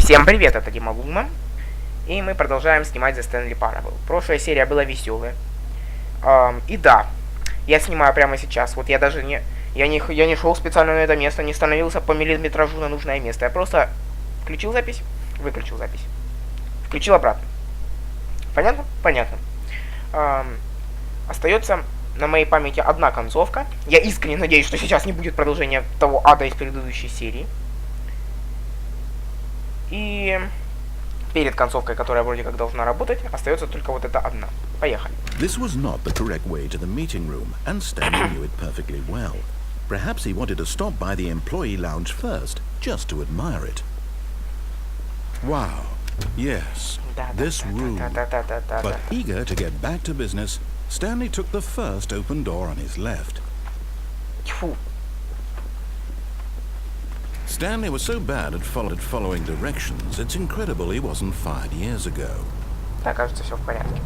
Всем привет, это Дима Луна. И мы продолжаем снимать The Stanley Parable. Прошлая серия была веселая. И да, я снимаю прямо сейчас. Вот я даже не... Я не шел специально на это место, не становился по миллиметражу на нужное место. Я просто включил запись, выключил запись. Включил обратно. Понятно? Понятно. Остается на моей памяти одна концовка. Я искренне надеюсь, что сейчас не будет продолжения того ада из предыдущей серии. И перед концовкой, которая вроде как должна работать, остается только вот эта одна. Поехали. This was not the correct way to the meeting room, and Stanley knew it perfectly well. Perhaps he wanted to stop by the employee lounge first, just to admire it. Wow, yes, this room. But eager to get back to business, Stanley took the first open door on his left. Тьфу. Stanley was so bad at following directions, it's incredible he wasn't fired years ago. Да, кажется, все в порядке.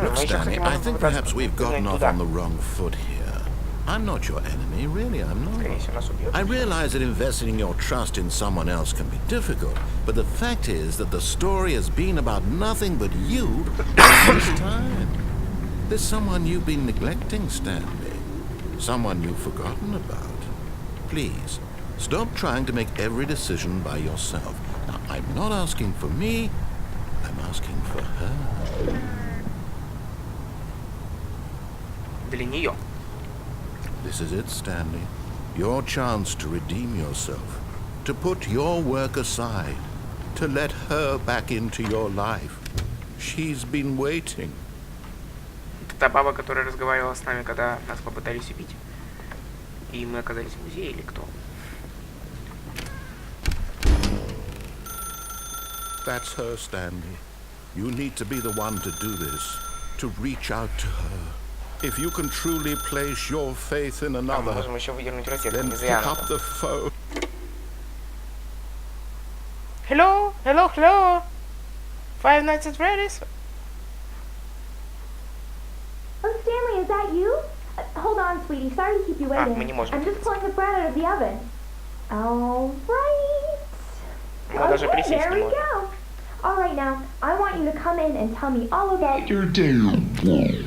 Look, Stanley, I think perhaps we've gotten off on the wrong foot here. I'm not your enemy, really, I'm not. I realize that investing your trust in someone else can be difficult, but the fact is that the story has been about nothing but you all this time. There's someone you've been neglecting, Stanley. Someone you've forgotten about. Please, stop trying to make every decision by yourself. Now, I'm not asking for me, I'm asking for her. Для нее. This is it, Stanley. Your chance to redeem yourself. To put your work aside. To let her back into your life. She's been waiting. Та баба, которая разговаривала с нами, когда нас попытались убить. И мы оказались в музее, или кто? That's her, Stanley. You need to be the one to do this. To reach out to her. If you can truly place your faith in another, можем еще выдернуть розетку, then без pick Яна. up the phone. Hello, hello, hello. Five Nights at Freddy's. Oh, Stanley, is that you? Hold on, sweetie. Sorry to keep you waiting. мы не можем. I'm just pulling the bread out of the oven. All right. Мы даже Okay, присесть there не we можем. go. All right, now, I want you to come in and tell me all about Your day.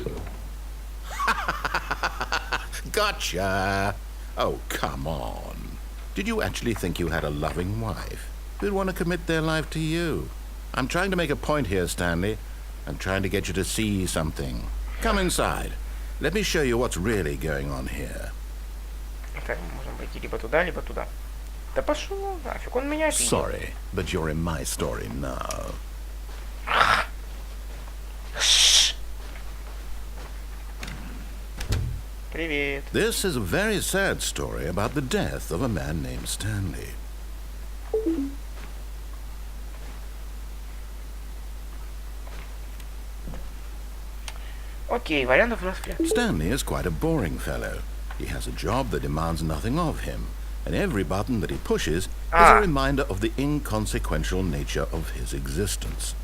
Gotcha. Oh, come on. Did you actually think you had a loving wife who'd want to commit their life to you? I'm trying to make a point here, Stanley. I'm trying to get you to see something. Come inside. Let me show you what's really going on here. Так, мы можем пойти либо туда, либо туда. Да пошел нафиг, он меня обидел. Sorry, but you're in my story now. Привет. This is a very sad story about the death of a man named Stanley. Окей, вариантов у нас прям. Stanley is quite a boring fellow. He has a job that demands nothing of him, and every button that he pushes is a reminder of the inconsequential nature of his existence.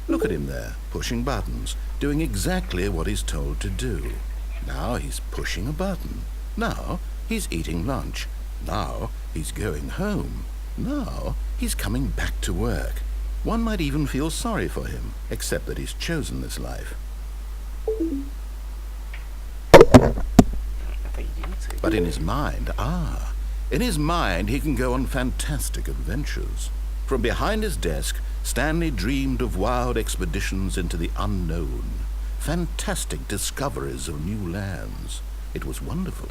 Look at him there, pushing buttons, doing exactly what he's told to do. Now he's pushing a button. Now he's eating lunch. Now he's going home. Now he's coming back to work. One might even feel sorry for him, except that he's chosen this life. But in his mind, he can go on fantastic adventures. From behind his desk, Stanley dreamed of wild expeditions into the unknown, fantastic discoveries of new lands. It was wonderful.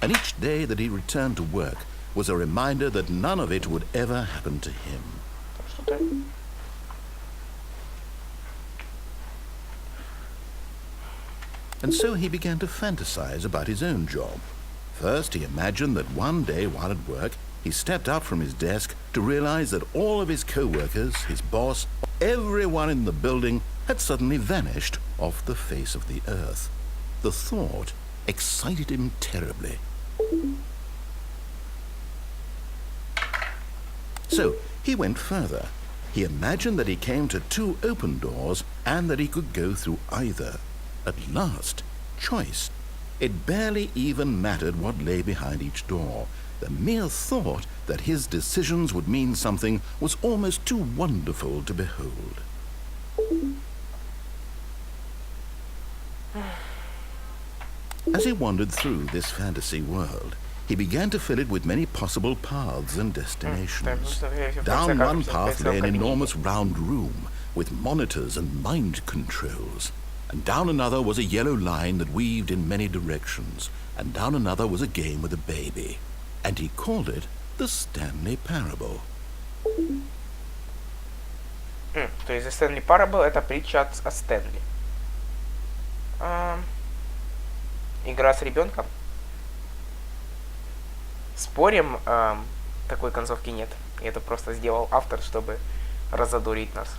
And each day that he returned to work was a reminder that none of it would ever happen to him. And so he began to fantasize about his own job. First, he imagined that one day while at work, he stepped up from his desk to realize that all of his co-workers, his boss, everyone in the building had suddenly vanished off the face of the earth. The thought excited him terribly. So he went further. He imagined that he came to two open doors and that he could go through either. At last, choice. It barely even mattered what lay behind each door. The mere thought that his decisions would mean something was almost too wonderful to behold. As he wandered through this fantasy world, he began to fill it with many possible paths and destinations. Down one path lay an enormous round room with monitors and mind controls. And down another was a yellow line that weaved in many directions. And down another was a game with a baby. And he called it the Stanley Parable. То есть The Stanley Parable — это притча о Стэнли. Игра с ребенком. Спорим, такой концовки нет. И это просто сделал автор, чтобы разодорить нас.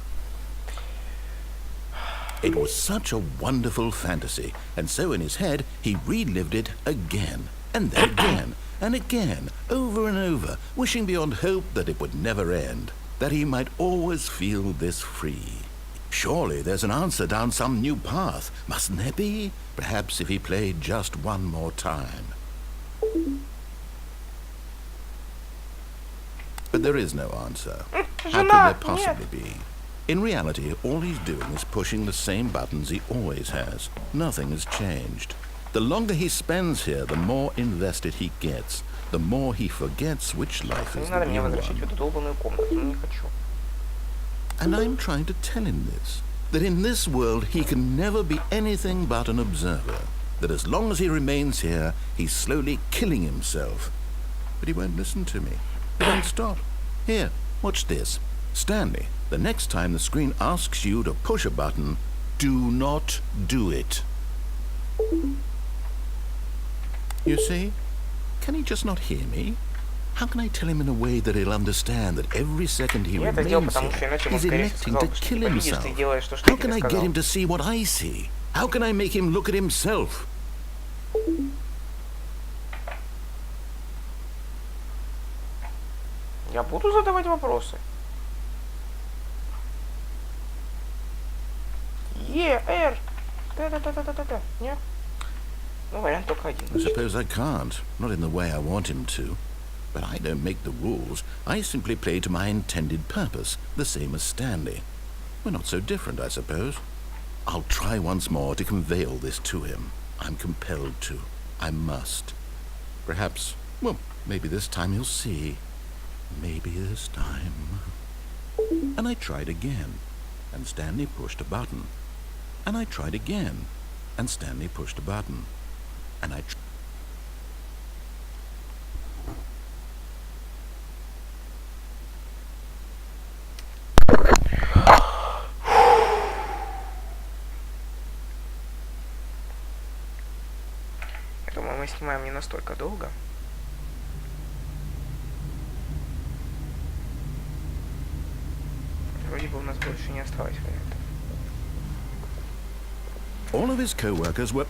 It was such a wonderful fantasy, and so in his head he relived it again, and then again, and again, over and over, wishing beyond hope that it would never end, that he might always feel this free. Surely there's an answer down some new path, mustn't there be? Perhaps if he played just one more time. But there is no answer. How could there possibly be? In reality, all he's doing is pushing the same buttons he always has. Nothing has changed. The longer he spends here, the more invested he gets, the more he forgets which life is the real one. And I'm trying to tell him this, that in this world he can never be anything but an observer, that as long as he remains here, he's slowly killing himself. But he won't listen to me. He won't stop. Here, watch this. Stanley, the next time the screen asks you to push a button, do not do it. You see? Can he just not hear me? How can I tell him in a way that he'll understand that every second he remains here, he's electing to kill himself? How can I get him to see what I see? How can I make him look at himself? Я буду задавать вопросы. Р. Да. Нет? Ну, вариант только один. I suppose I can't. Not in the way I want him to. But I don't make the rules. I simply play to my intended purpose, the same as Stanley. We're not so different, I suppose. I'll try once more to convey all this to him. I'm compelled to. I must. Perhaps, well, maybe this time he'll see. Maybe this time. And I tried again, and Stanley pushed a button. And I tried again, and Stanley pushed a button. And I Я думаю, мы снимаем не настолько долго. Вроде бы у нас больше не осталось вариантов. All of his co-workers were...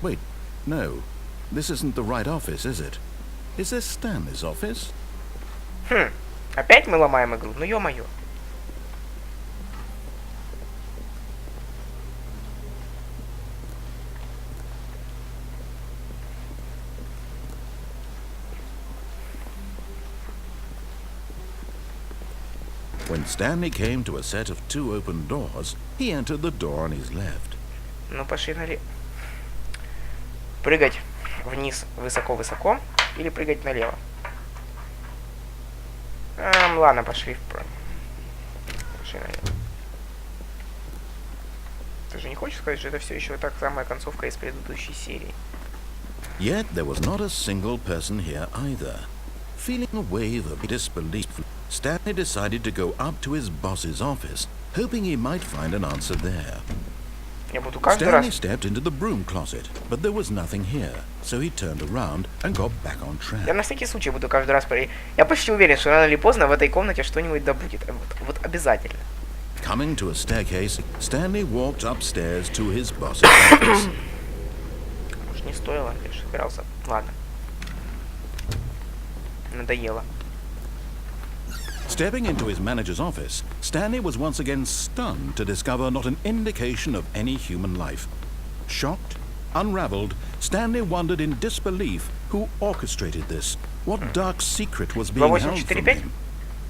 Wait, no. This isn't the right office, is it? Is this Stanley's office? Опять мы ломаем игру? Ну ё-моё. When Stanley came to a set of 2 open doors, he entered the door on his left. Ну, пошли налево. Прыгать вниз высоко-высоко или прыгать налево? Ладно, пошли вправо. Пошли налево. Ты же не хочешь сказать, что это все еще так самая концовка из предыдущей серии? Yet there was not a single person here either. Feeling a wave of disbelief, Stanley decided to go up to his boss's office, hoping he might find an answer there. Я буду каждый Stanley раз... stepped into the broom closet, but there was nothing here, so he turned around and got back on track. Я на всякий случай буду каждый раз... Я почти уверен, что рано или поздно в этой комнате что-нибудь да будет. Вот обязательно. Coming to a staircase, Stanley walked upstairs to his boss's office. Может, не стоило, я же собирался. Ладно. Надоело. Stepping into his manager's office, Stanley was once again stunned to discover not an indication of any human life. Shocked, Unraveled, Stanley wondered in disbelief who orchestrated this. What dark secret was being held from him?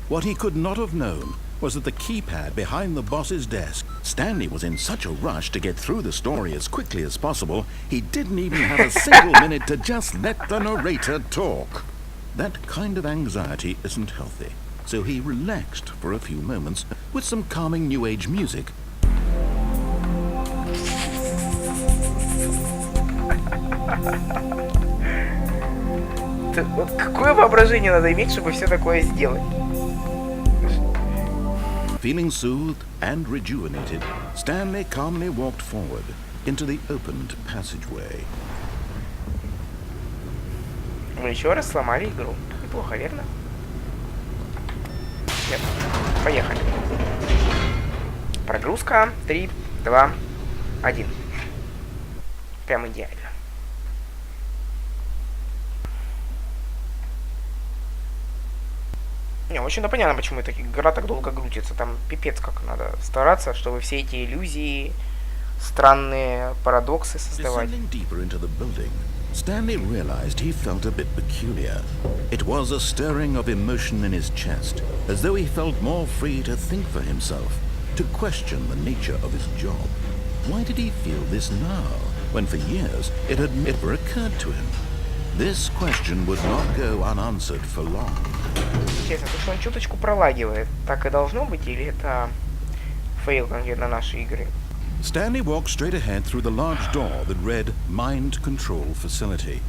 What he could not have known was that the keypad behind the boss's desk. Stanley was in such a rush to get through the story as quickly as possible, he didn't even have a single minute to just let the narrator talk. That kind of anxiety isn't healthy, so he relaxed for a few moments with some calming New Age music. Вот какое воображение надо иметь, чтобы все такое сделать? Feeling soothed and rejuvenated, Stanley calmly walked forward into the opened passageway. Мы еще раз сломали игру. Неплохо, верно? Нет. Поехали. Прогрузка. 3, 2, 1. Прям идеально. Не, очень-то понятно, почему эта игра так долго крутится. Там пипец как надо стараться, чтобы все эти иллюзии, странные парадоксы создавать. Stanley realized he felt a bit peculiar. It was a stirring of emotion in his chest, as though he felt more free to think for himself, to question the nature of his job. Why did he feel this now, when for years it had never occurred to him? This question would not go unanswered for long. Интересно, то, что он чуточку пролагивает, так и должно быть, или это фейл конкретно нашей игры? Stanley walked straight ahead through the large door that read Mind Control Facility.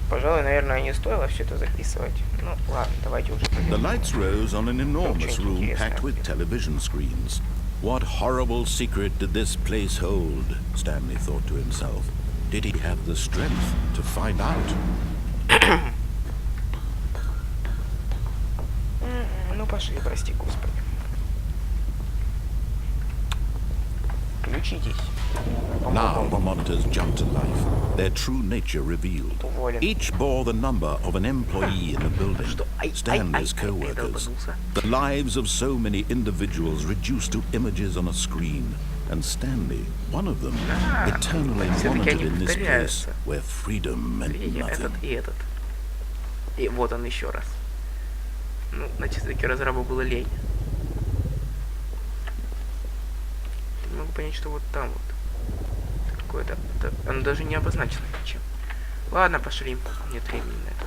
Пожалуй, наверное, не стоило все это записывать. Ну, ладно, давайте уже. The lights rose on an enormous room packed with television screens. What horrible secret did this place hold? Stanley thought to himself. Did he have the strength to find out? Ну пошли, прости, Господи. Включитесь. Now the monitors jumped to life, their true nature revealed. Each bore the number of an employee in the building, Stanley's co-workers. The lives of so many individuals reduced to images on a screen, and Stanley, one of them, eternally monitored in this place where freedom meant nothing. И вот он еще раз. Ну, значит, все-таки разрабу было лень. Не могу понять, что вот там вот. Какое-то... Оно даже не обозначено ничем. Ладно, пошли. Нет времени на это.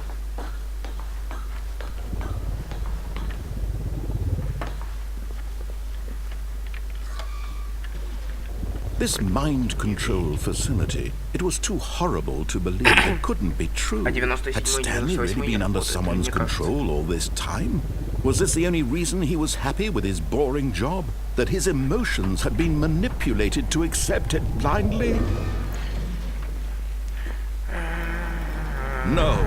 This mind control facility, it was too horrible to believe it couldn't be true. Had Stanley really been under someone's control all this time? Was this the only reason he was happy with his boring job? That his emotions had been manipulated to accept it blindly? No,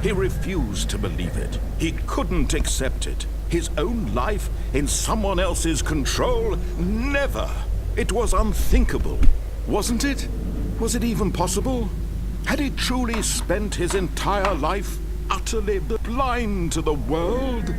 he refused to believe it. He couldn't accept it. His own life in someone else's control? Never! It was unthinkable, wasn't it? Was it even possible? Had he truly spent his entire life utterly blind to the world?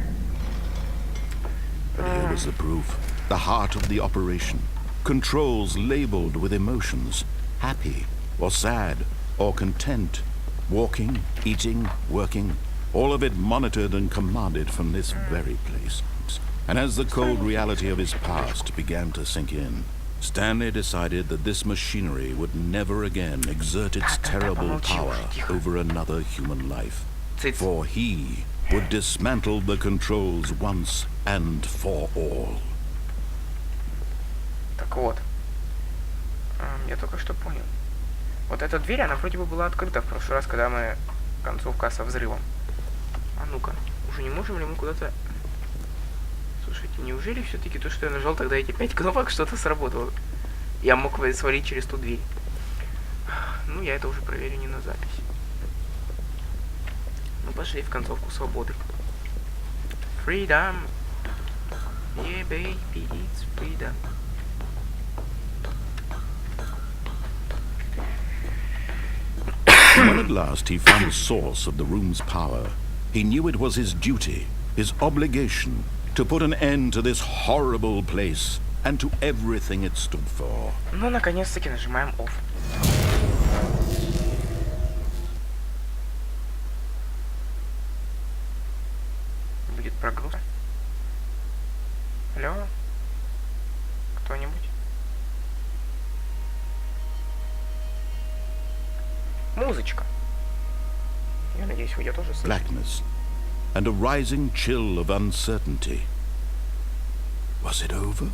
But here was the proof, the heart of the operation. Controls labeled with emotions, happy or sad or content, walking, eating, working, all of it monitored and commanded from this very place. And as the cold reality of his past began to sink in, Stanley decided that this machinery would never again exert its terrible power over another human life. For he would dismantle the controls once and for all. Так вот. Я только что понял. Вот эта дверь, она вроде бы была открыта в прошлый раз, когда мы... Концовка со взрывом. А ну-ка, уже не можем ли мы куда-то... Слушайте, неужели все-таки то, что я нажал тогда эти 5 кнопок, что-то сработало? Я мог свалить через ту дверь. Ну, я это уже проверю не на запись. Ну, пошли в концовку свободы. Freedom. Yeah, baby, it's freedom. When at last he found the source of the room's power, he knew it was his duty, his obligation, to put an end to this horrible place and to everything it stood for. Ну, наконец-таки нажимаем Off. Будет прогруз. Алло? Кто-нибудь? Музычка. Я надеюсь, вы ее тоже слышите. Blackness and a rising chill of uncertainty. Was it over?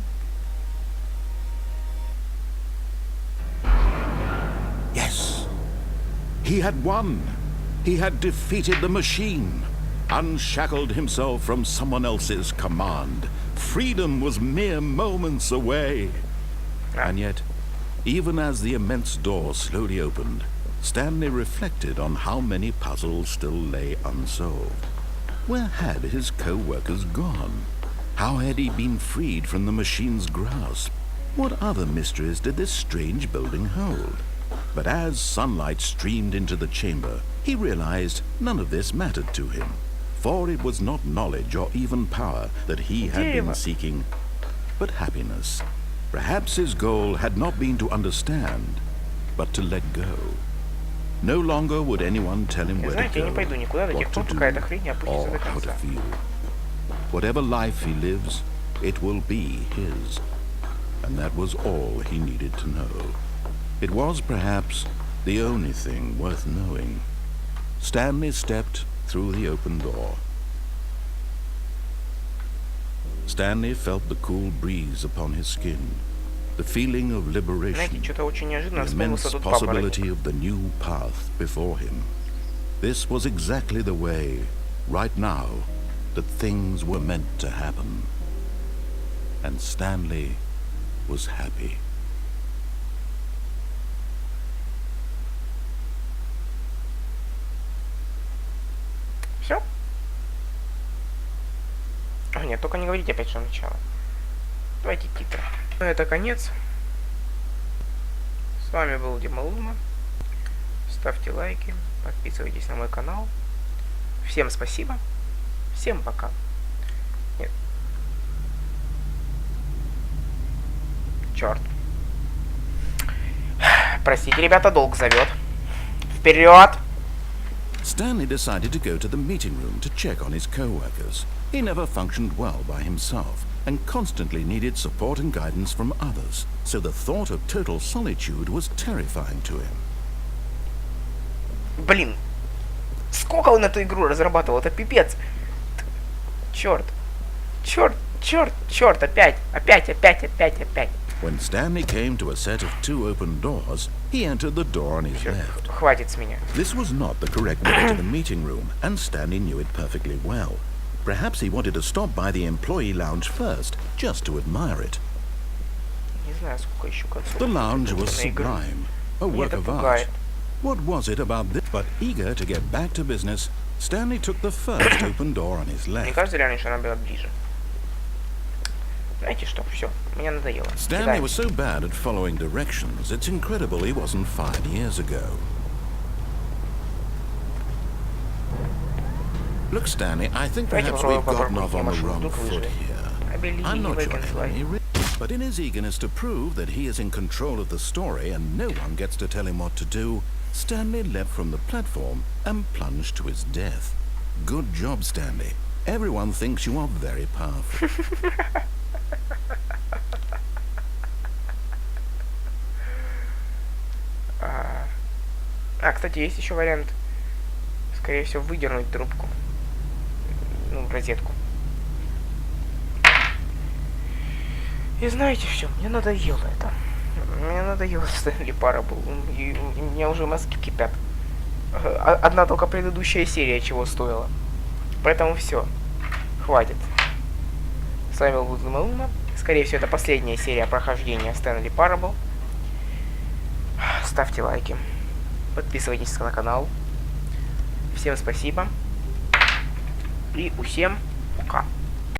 Yes. He had won. He had defeated the machine, unshackled himself from someone else's command. Freedom was mere moments away. And yet, even as the immense door slowly opened, Stanley reflected on how many puzzles still lay unsolved. Where had his co-workers gone? How had he been freed from the machine's grasp? What other mysteries did this strange building hold? But as sunlight streamed into the chamber, he realized none of this mattered to him, for it was not knowledge or even power that he had been seeking, but happiness. Perhaps his goal had not been to understand, but to let go. No longer would anyone tell him where to go, what to do, or how to feel. Whatever life he lives, it will be his. And that was all he needed to know. It was perhaps the only thing worth knowing. Stanley stepped through the open door. Stanley felt the cool breeze upon his skin, the feeling of liberation, the immense possibility of the new path before him. This was exactly the way, right now, that things were meant to happen. And Stanley was happy. Все? О, нет, только не говорите опять, что начало. Давайте титры. Ну, это конец. С вами был Дима Лума. Ставьте лайки, подписывайтесь на мой канал. Всем спасибо. Всем пока. Нет. Черт. Простите, ребята, долг зовет. Вперед! Stanley decided to go to the meeting room to check on his co-workers. He never functioned well by himself and constantly needed support and guidance from others, so the thought of total solitude was terrifying to him. Блин, сколько он эту игру разрабатывал, это пипец. Черт, черт, черт, черт, опять. When Stanley came to a set of 2 open doors, he entered the door on his left. Хватит с меня. This was not the correct way to the meeting room, and Stanley knew it perfectly well. Perhaps he wanted to stop by the employee lounge first, just to admire it. Не знаю, сколько еще концов. The lounge was sublime, a work of art. What was it about this? But eager to get back to business, Stanley took the first open door on his left. Мне кажется, реально, что она была ближе. Знаете что, все, мне надоело. Stanley was so bad at following directions, it's incredible he wasn't fired years ago. Look, Stanley, I think perhaps we've gotten off on the wrong foot here. I'm not your enemy, but in his eagerness to prove that he is in control of the story and no one gets to tell him what to do, Stanley leapt from the platform and plunged to his death. Good job, Stanley. Everyone thinks you are very powerful. Кстати, есть еще вариант. Скорее всего, выдернуть трубку. Ну, в розетку. И знаете все, мне надоело это. Мне надоело Стэнли Парабл. И у меня уже мозги кипят. Одна только предыдущая серия чего стоила. Поэтому все. Хватит. С вами был Лума. Скорее всего, это последняя серия прохождения Stanley Parable. Ставьте лайки. Подписывайтесь на канал. Всем спасибо. И всем пока.